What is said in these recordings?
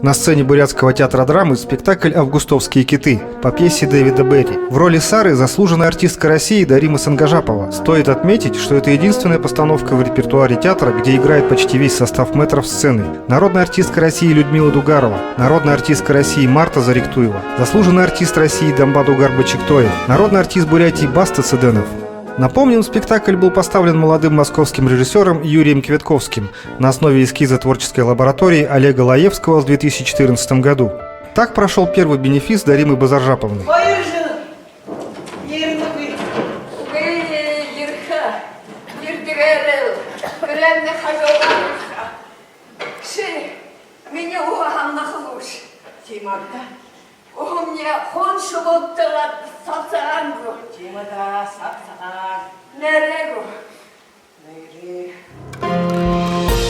На сцене Бурятского театра драмы спектакль «Августовские киты» по пьесе Дэвида Берри. В роли Сары заслуженная артистка России Дарима Сангажапова. Стоит отметить, что это единственная постановка в репертуаре театра, где играет почти весь состав мэтров сцены. Народная артистка России Людмила Дугарова, народная артистка России Марта Заректуева, заслуженный артист России Дамбаду Гарбачиктоев, народный артист Бурятии Баста Цыденов. Напомним, спектакль был поставлен молодым московским режиссером Юрием Кветковским на основе эскиза творческой лаборатории Олега Лаевского в 2014 году. Так прошел первый бенефис Даримы Базаржаповны.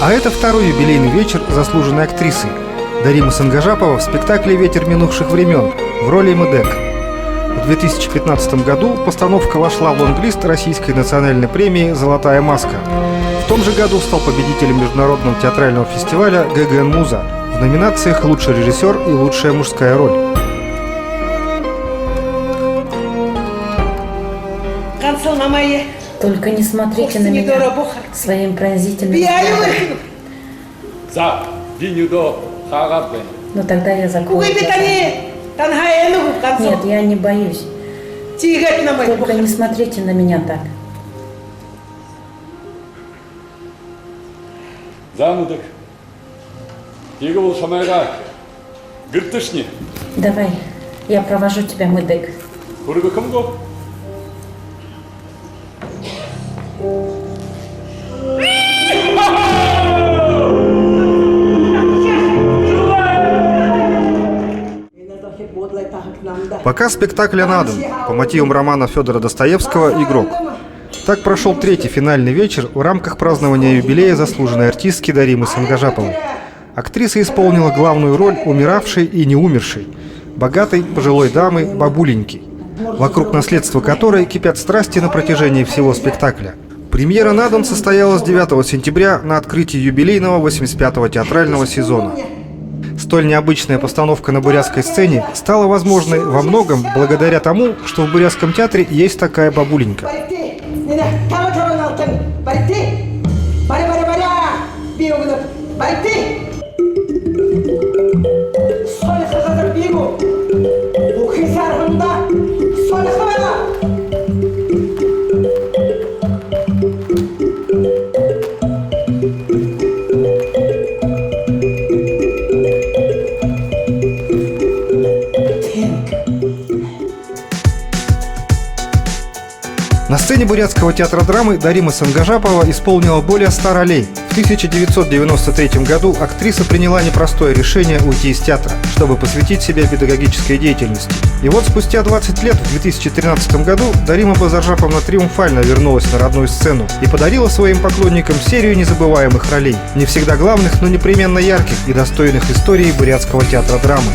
А это второй юбилейный вечер заслуженной актрисы Даримы Сангажапова в спектакле «Ветер минувших времен» в роли Медек. В 2015 году постановка вошла в лонглист Российской национальной премии «Золотая маска». В том же году стал победителем международного театрального фестиваля «ГГН Муза» в номинациях «Лучший режиссер» и «Лучшая мужская роль». Только не смотрите на меня своим пронзительным взглядом. Но тогда я закрою глаза. Нет, я не боюсь. Только не смотрите на меня так. Давай, я провожу тебя, Медек. Показ спектакля «Надан» по мотивам романа Федора Достоевского «Игрок». Так прошел третий финальный вечер в рамках празднования юбилея заслуженной артистки Даримы Сангажаповой. Актриса исполнила главную роль умиравшей и не умершей, богатой пожилой дамы бабуленьки, вокруг наследства которой кипят страсти на протяжении всего спектакля. Премьера «Надан» состоялась 9 сентября на открытии юбилейного 85-го театрального сезона. Столь необычная постановка на бурятской сцене стала возможной во многом благодаря тому, что в Бурятском театре есть такая бабуленька. На сцене Бурятского театра драмы Дарима Сангажапова исполнила более 100 ролей. В 1993 году актриса приняла непростое решение уйти из театра, чтобы посвятить себя педагогической деятельности. И вот спустя 20 лет, в 2013 году, Дарима Базаржаповна триумфально вернулась на родную сцену и подарила своим поклонникам серию незабываемых ролей. Не всегда главных, но непременно ярких и достойных истории Бурятского театра драмы.